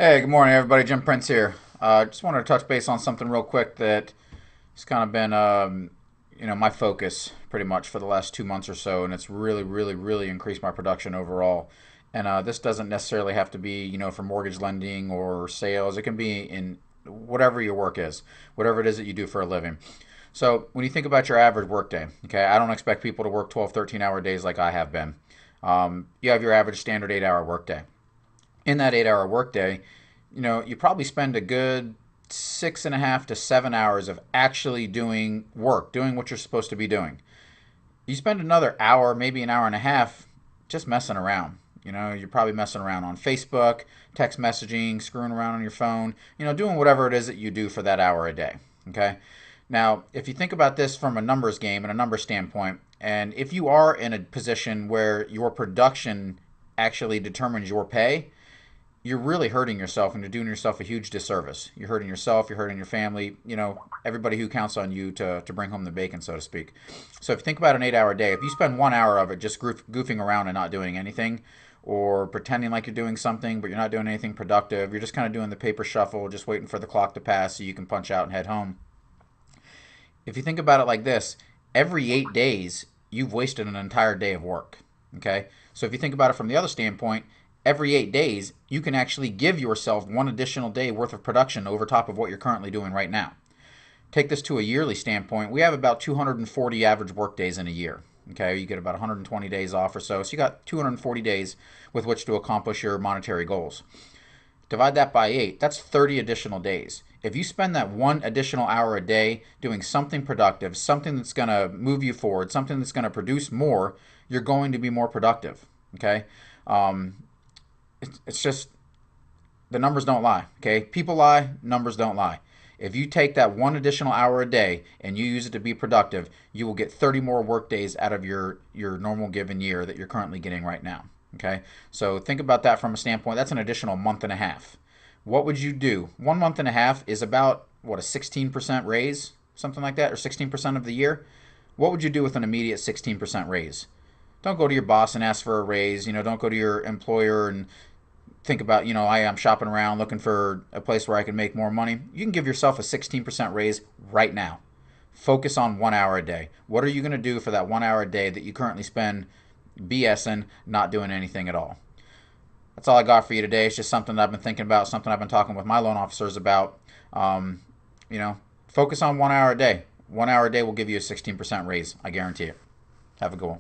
Hey, good morning, everybody. Jim Prince here. Just wanted to touch base on something real quick that has kind of been, my focus pretty much for the last 2 months or so, and it's really, really, really increased my production overall. And this doesn't necessarily have to be, for mortgage lending or sales. It can be in whatever your work is, whatever it is that you do for a living. So when you think about your average workday, okay, I don't expect people to work 12, 13-hour days like I have been. You have your average standard 8-hour workday. In that 8-hour workday, you probably spend a good 6.5 to 7 hours of actually doing work, doing what you're supposed to be doing. You spend another hour, maybe an hour and a half, just messing around. You're probably messing around on Facebook, text messaging, screwing around on your phone, doing whatever it is that you do for that hour a day. Okay. Now, if you think about this from a numbers game and a numbers standpoint, and if you are in a position where your production actually determines your pay, you're really hurting yourself and you're doing yourself a huge disservice. You're hurting yourself, you're hurting your family, everybody who counts on you to bring home the bacon, so to speak. So if you think about an 8-hour day, if you spend 1 hour of it just goofing around and not doing anything, or pretending like you're doing something but you're not doing anything productive, you're just kind of doing the paper shuffle, just waiting for the clock to pass so you can punch out and head home. If you think about it like this, every 8 days, you've wasted an entire day of work. Okay? So if you think about it from the other standpoint, every 8 days, you can actually give yourself one additional day worth of production over top of what you're currently doing right now. Take this to a yearly standpoint. We have about 240 average work days in a year. Okay, you get about 120 days off or so. So you got 240 days with which to accomplish your monetary goals. Divide that by 8, that's 30 additional days. If you spend that one additional hour a day doing something productive, something that's going to move you forward, something that's going to produce more, you're going to be more productive. Okay? Um, it's just the numbers don't lie. Okay? People lie, numbers don't lie. If you take that one additional hour a day and you use it to be productive, you will get 30 more work days out of your normal given year that you're currently getting right now. Okay? So think about that from a standpoint. That's an additional month and a half. What would you do? 1 month and a half is about, what, a 16% raise? Something like that, or 16% of the year? What would you do with an immediate 16% raise? Don't go to your boss and ask for a raise. Don't go to your employer and think about, I'm shopping around looking for a place where I can make more money. You can give yourself a 16% raise right now. Focus on 1 hour a day. What are you going to do for that 1 hour a day that you currently spend BSing, not doing anything at all? That's all I got for you today. It's just something that I've been thinking about, something I've been talking with my loan officers about. Um, Focus on 1 hour a day. 1 hour a day will give you a 16% raise. I guarantee it. Have a good one.